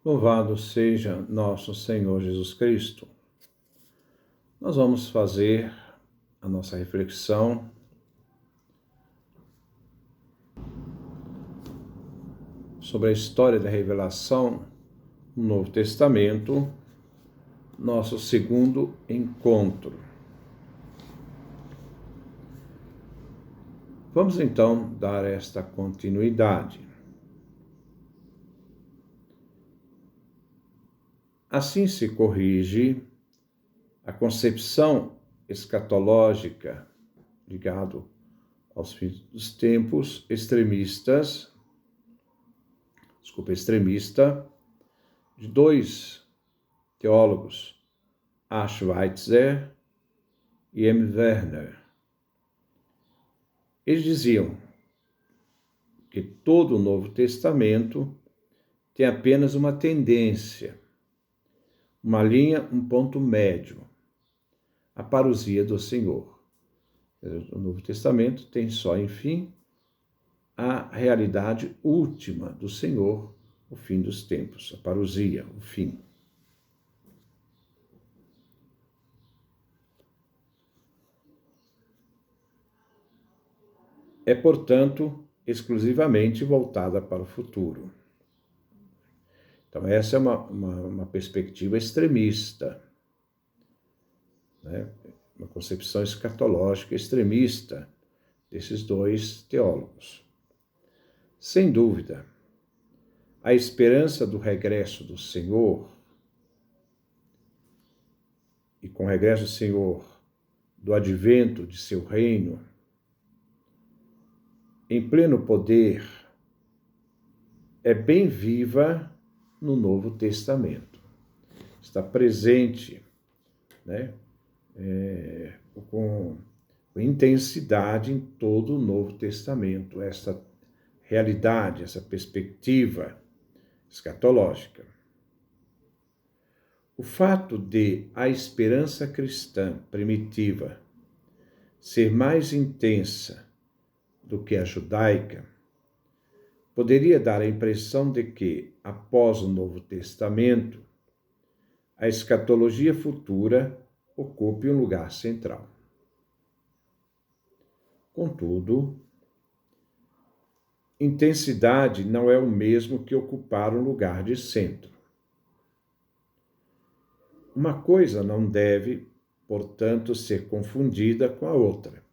Louvado seja nosso Senhor Jesus Cristo. Nós vamos fazer a nossa reflexão sobre a história da revelação no Novo Testamento, nosso segundo encontro. Vamos então dar esta continuidade. Assim se corrige a concepção escatológica ligado aos fins dos tempos extremista, de dois teólogos, A. Schweitzer e M. Werner. Eles diziam que todo o Novo Testamento tem apenas uma tendência, uma linha, um ponto médio, a parousia do Senhor. O Novo Testamento tem só, enfim, a realidade última do Senhor, o fim dos tempos, a parousia, o fim. É, portanto, exclusivamente voltada para o futuro. Então, essa é uma perspectiva extremista, né? Uma concepção escatológica extremista desses dois teólogos. Sem dúvida, a esperança do regresso do Senhor, e com o regresso do Senhor, do advento de seu reino, em pleno poder, é bem viva no Novo Testamento. Está presente, né, com intensidade em todo o Novo Testamento, essa realidade, essa perspectiva escatológica. O fato de a esperança cristã primitiva ser mais intensa do que a judaica poderia dar a impressão de que, após o Novo Testamento, a escatologia futura ocupe um lugar central. Contudo, intensidade não é o mesmo que ocupar um lugar de centro. Uma coisa não deve, portanto, ser confundida com a outra.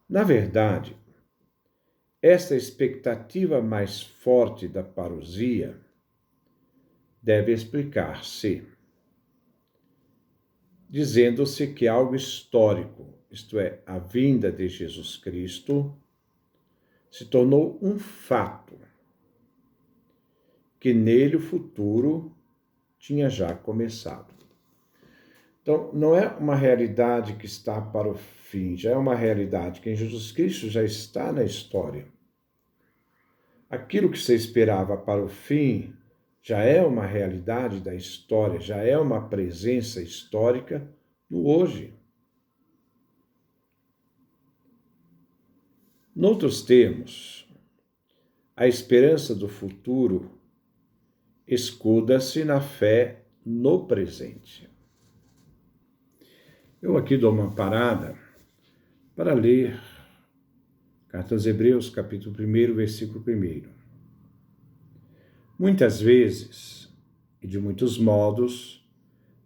Na verdade, esta expectativa mais forte da parousia deve explicar-se dizendo-se que algo histórico, isto é, a vinda de Jesus Cristo, se tornou um fato, que nele o futuro tinha já começado. Então, não é uma realidade que está para o fim, já é uma realidade que em Jesus Cristo já está na história. Aquilo que você esperava para o fim já é uma realidade da história, já é uma presença histórica no hoje. Noutros termos, a esperança do futuro escuda-se na fé no presente. Eu aqui dou uma parada para ler Carta aos Hebreus, capítulo 1, versículo 1. Muitas vezes, e de muitos modos,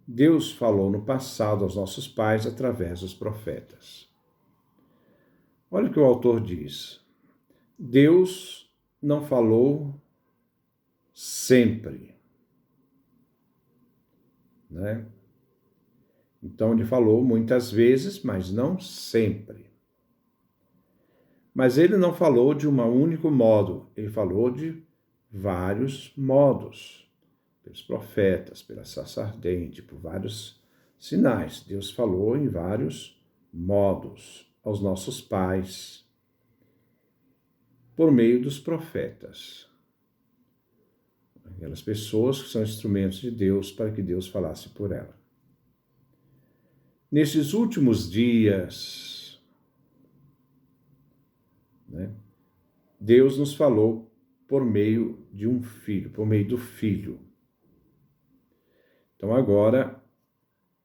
Deus falou no passado aos nossos pais através dos profetas. Olha o que o autor diz. Deus não falou sempre, né? Então, ele falou muitas vezes, mas não sempre. Mas ele não falou de um único modo, ele falou de vários modos, pelos profetas, pela sarça ardente, por vários sinais. Deus falou em vários modos aos nossos pais, por meio dos profetas. Aquelas pessoas que são instrumentos de Deus para que Deus falasse por ela. Nesses últimos dias, né, Deus nos falou por meio de um filho, por meio do Filho. Então agora,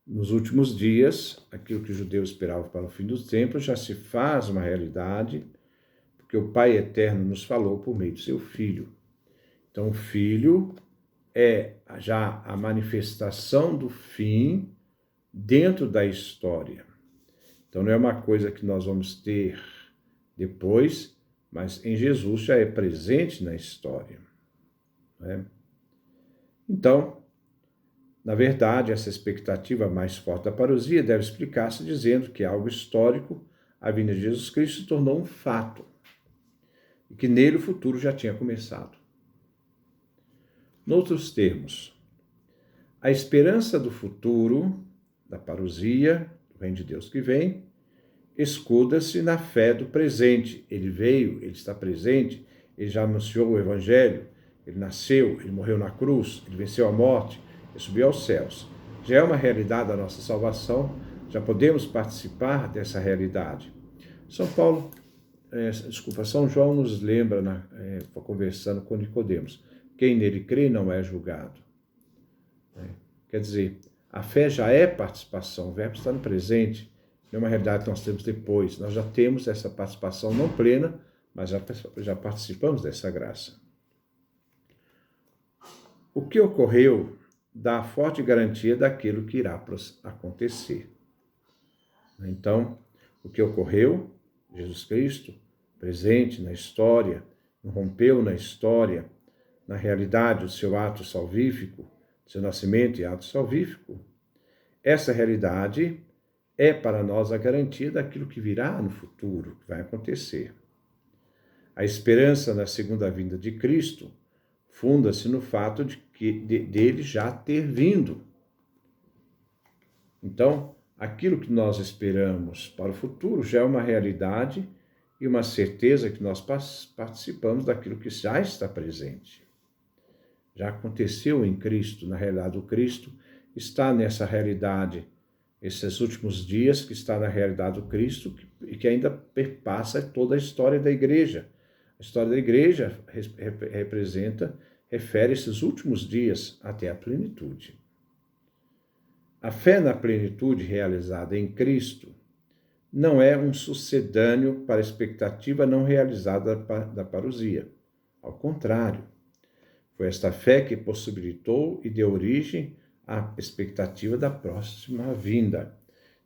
nos últimos dias, aquilo que os judeus esperavam para o fim dos tempos já se faz uma realidade, porque o Pai Eterno nos falou por meio do seu Filho. Então o Filho é já a manifestação do fim dentro da história. Então não é uma coisa que nós vamos ter depois, mas em Jesus já é presente na história. Né? Então, na verdade, essa expectativa mais forte da parousia deve explicar-se dizendo que é algo histórico, a vinda de Jesus Cristo se tornou um fato, e que nele o futuro já tinha começado. Noutros termos, a esperança do futuro, da parousia, do reino de Deus que vem, escuda-se na fé do presente. Ele veio, ele está presente, ele já anunciou o Evangelho, ele nasceu, ele morreu na cruz, ele venceu a morte, ele subiu aos céus. Já é uma realidade da nossa salvação, já podemos participar dessa realidade. São João nos lembra, conversando com Nicodemos, quem nele crê não é julgado. Quer dizer, a fé já é participação, o verbo está no presente, não é uma realidade que nós temos depois. Nós já temos essa participação não plena, mas já participamos dessa graça. O que ocorreu dá forte garantia daquilo que irá acontecer. Então, o que ocorreu, Jesus Cristo, presente na história, rompeu na história, na realidade, o seu ato salvífico, seu nascimento e ato salvífico, essa realidade é para nós a garantia daquilo que virá no futuro, que vai acontecer. A esperança na segunda vinda de Cristo funda-se no fato dele já ter vindo. Então, aquilo que nós esperamos para o futuro já é uma realidade e uma certeza que nós participamos daquilo que já está presente. Já aconteceu em Cristo, na realidade o Cristo está nessa realidade, esses últimos dias que está na realidade do Cristo e que ainda perpassa toda a história da igreja. A história da igreja refere esses últimos dias até a plenitude. A fé na plenitude realizada em Cristo não é um sucedâneo para a expectativa não realizada da parousia. Ao contrário, foi esta fé que possibilitou e deu origem à expectativa da próxima vinda.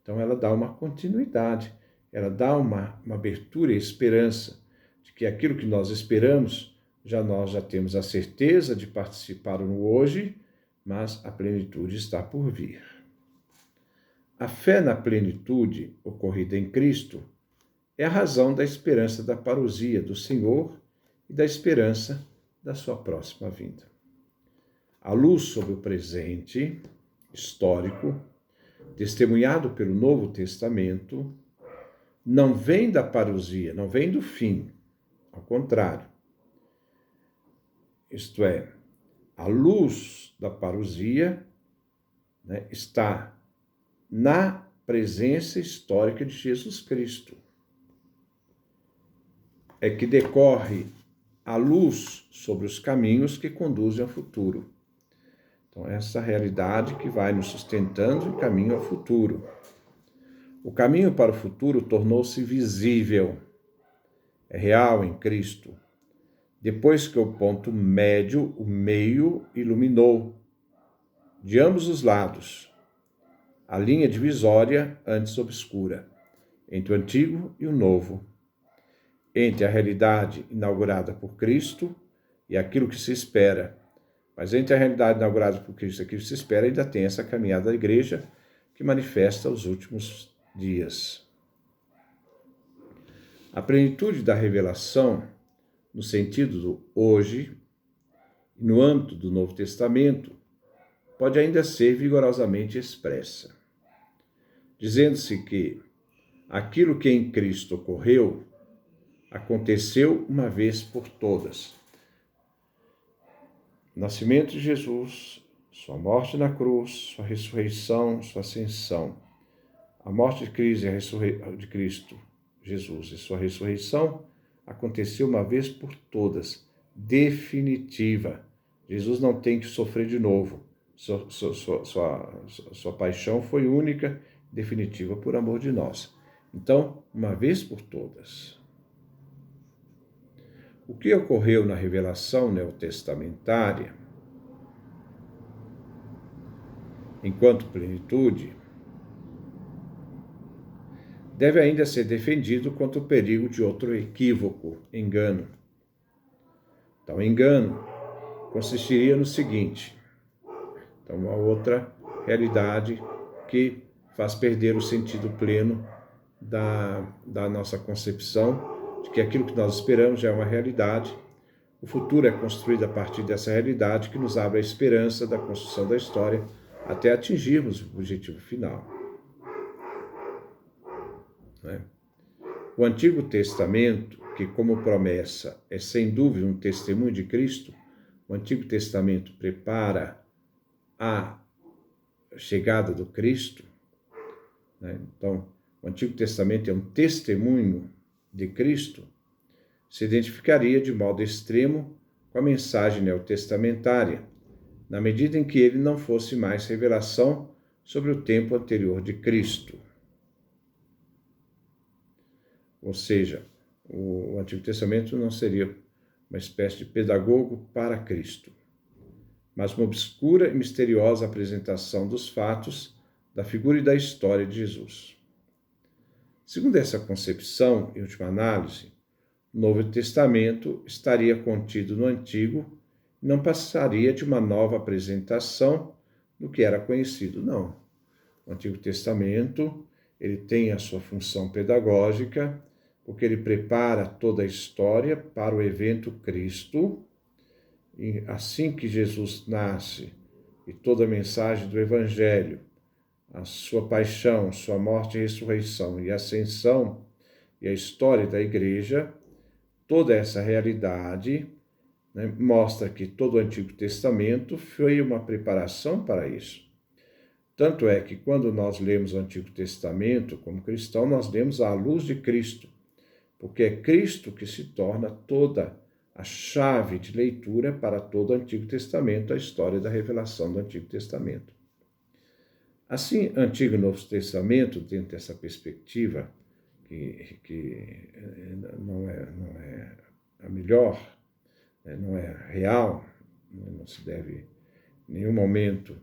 Então ela dá uma continuidade, ela dá uma abertura e esperança de que aquilo que nós esperamos, nós já temos a certeza de participar no hoje, mas a plenitude está por vir. A fé na plenitude ocorrida em Cristo é a razão da esperança da parousia do Senhor e da esperança da sua próxima vinda. A luz sobre o presente histórico, testemunhado pelo Novo Testamento, não vem da parousia, não vem do fim, ao contrário. Isto é, a luz da parousia, está na presença histórica de Jesus Cristo. É que decorre a luz sobre os caminhos que conduzem ao futuro. Então, essa realidade que vai nos sustentando em caminho ao futuro. O caminho para o futuro tornou-se visível, é real em Cristo, depois que o ponto médio, o meio, iluminou, de ambos os lados, a linha divisória antes obscura, entre o antigo e o novo, entre a realidade inaugurada por Cristo e aquilo que se espera. Mas entre a realidade inaugurada por Cristo e aquilo que se espera, ainda tem essa caminhada da igreja que manifesta os últimos dias. A plenitude da revelação, no sentido do hoje, no âmbito do Novo Testamento, pode ainda ser vigorosamente expressa, dizendo-se que aquilo que em Cristo ocorreu, aconteceu uma vez por todas. O nascimento de Jesus, sua morte na cruz, sua ressurreição, sua ascensão, a morte de Cristo, Jesus, e sua ressurreição aconteceu uma vez por todas, definitiva. Jesus não tem que sofrer de novo. Sua paixão foi única, definitiva por amor de nós. Então, uma vez por todas. O que ocorreu na revelação neotestamentária, enquanto plenitude, deve ainda ser defendido contra o perigo de outro equívoco, engano. Então, engano consistiria no seguinte: então, uma outra realidade que faz perder o sentido pleno da nossa concepção de que aquilo que nós esperamos já é uma realidade. O futuro é construído a partir dessa realidade que nos abre a esperança da construção da história até atingirmos o objetivo final. O Antigo Testamento, que como promessa é sem dúvida um testemunho de Cristo, o Antigo Testamento prepara a chegada do Cristo. Então, o Antigo Testamento é um testemunho de Cristo, se identificaria de modo extremo com a mensagem neotestamentária, na medida em que ele não fosse mais revelação sobre o tempo anterior de Cristo. Ou seja, o Antigo Testamento não seria uma espécie de pedagogo para Cristo, mas uma obscura e misteriosa apresentação dos fatos, da figura e da história de Jesus. Segundo essa concepção, em última análise, o Novo Testamento estaria contido no Antigo e não passaria de uma nova apresentação do que era conhecido, não. O Antigo Testamento, ele tem a sua função pedagógica, porque ele prepara toda a história para o evento Cristo. E assim que Jesus nasce, e toda a mensagem do Evangelho, a sua paixão, sua morte e ressurreição e ascensão, e a história da Igreja, toda essa realidade, mostra que todo o Antigo Testamento foi uma preparação para isso. Tanto é que quando nós lemos o Antigo Testamento como cristão, nós lemos à luz de Cristo, porque é Cristo que se torna toda a chave de leitura para todo o Antigo Testamento, a história da revelação do Antigo Testamento. Assim, Antigo e Novo Testamento, dentro dessa perspectiva, que não é a melhor, não é real, não se deve em nenhum momento,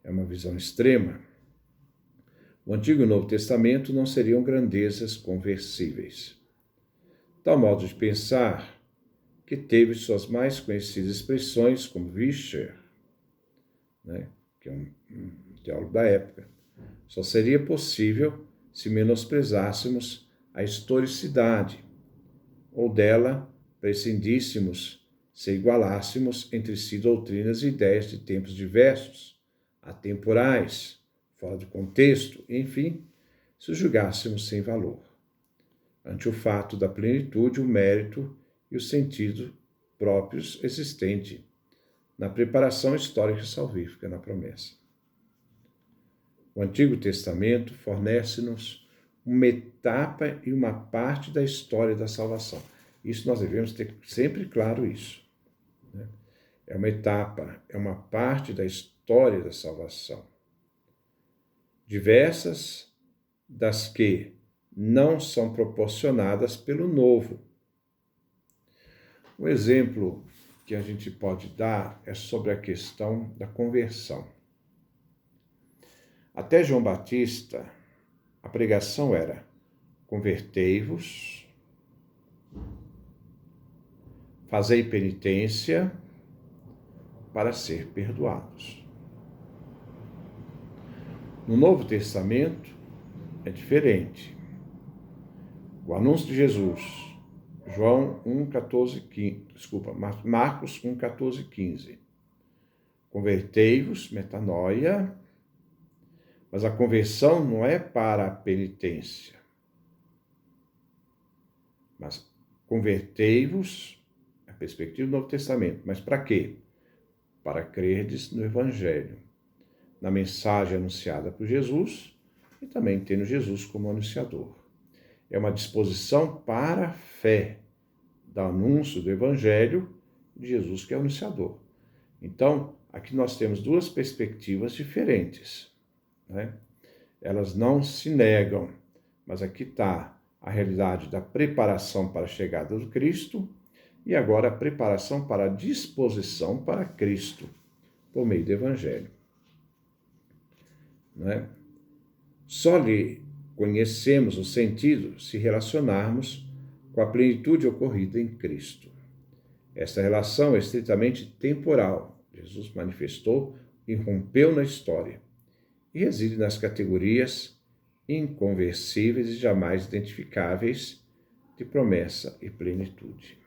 é uma visão extrema, o Antigo e o Novo Testamento não seriam grandezas conversíveis. Tal modo de pensar que teve suas mais conhecidas expressões, como Vischer, que é um teólogo da época, só seria possível se menosprezássemos a historicidade, ou dela prescindíssemos se igualássemos entre si doutrinas e ideias de tempos diversos, atemporais, fora do contexto, enfim, se os julgássemos sem valor. Ante o fato da plenitude, o mérito e o sentido próprios existente na preparação histórica e salvífica na promessa. O Antigo Testamento fornece-nos uma etapa e uma parte da história da salvação. Isso nós devemos ter sempre claro isso. É uma etapa, é uma parte da história da salvação. Diversas das que não são proporcionadas pelo novo. O exemplo que a gente pode dar é sobre a questão da conversão. Até João Batista, a pregação era: convertei-vos, fazei penitência para ser perdoados. No Novo Testamento é diferente. O anúncio de Jesus, Marcos 1, 14, 15. Convertei-vos, metanoia, mas a conversão não é para a penitência. Mas convertei-vos, a perspectiva do Novo Testamento. Mas para quê? Para crerdes no Evangelho, na mensagem anunciada por Jesus e também tendo Jesus como anunciador. É uma disposição para a fé do anúncio do Evangelho de Jesus, que é o anunciador. Então, aqui nós temos duas perspectivas diferentes, né? Elas não se negam, mas aqui está a realidade da preparação para a chegada do Cristo e agora a preparação para a disposição para Cristo, por meio do Evangelho. Né? Só lhe conhecemos o sentido se relacionarmos com a plenitude ocorrida em Cristo. Esta relação é estritamente temporal. Jesus manifestou e rompeu na história e reside nas categorias inconversíveis e jamais identificáveis de promessa e plenitude.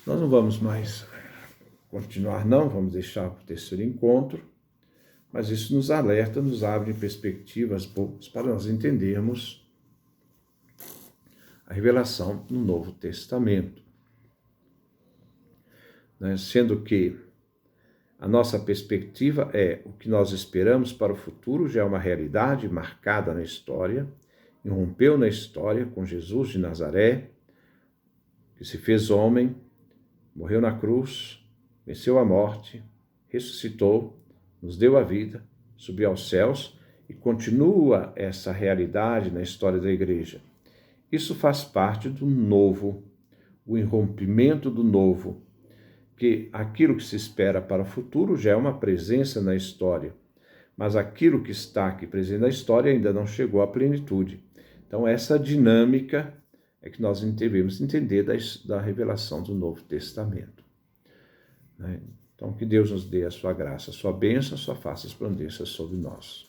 Nós não vamos mais continuar, não, vamos deixar para o terceiro encontro, mas isso nos alerta, nos abre perspectivas boas para nós entendermos a revelação no Novo Testamento. Né? Sendo que a nossa perspectiva é o que nós esperamos para o futuro, já é uma realidade marcada na história, irrompeu na história com Jesus de Nazaré, que se fez homem, morreu na cruz, venceu a morte, ressuscitou, nos deu a vida, subiu aos céus e continua essa realidade na história da igreja. Isso faz parte do novo, o irrompimento do novo, que aquilo que se espera para o futuro já é uma presença na história, mas aquilo que está aqui presente na história ainda não chegou à plenitude. Então, essa dinâmica é que nós devemos entender da revelação do Novo Testamento. Então, que Deus nos dê a sua graça, a sua bênção, a sua face resplandeça sobre nós.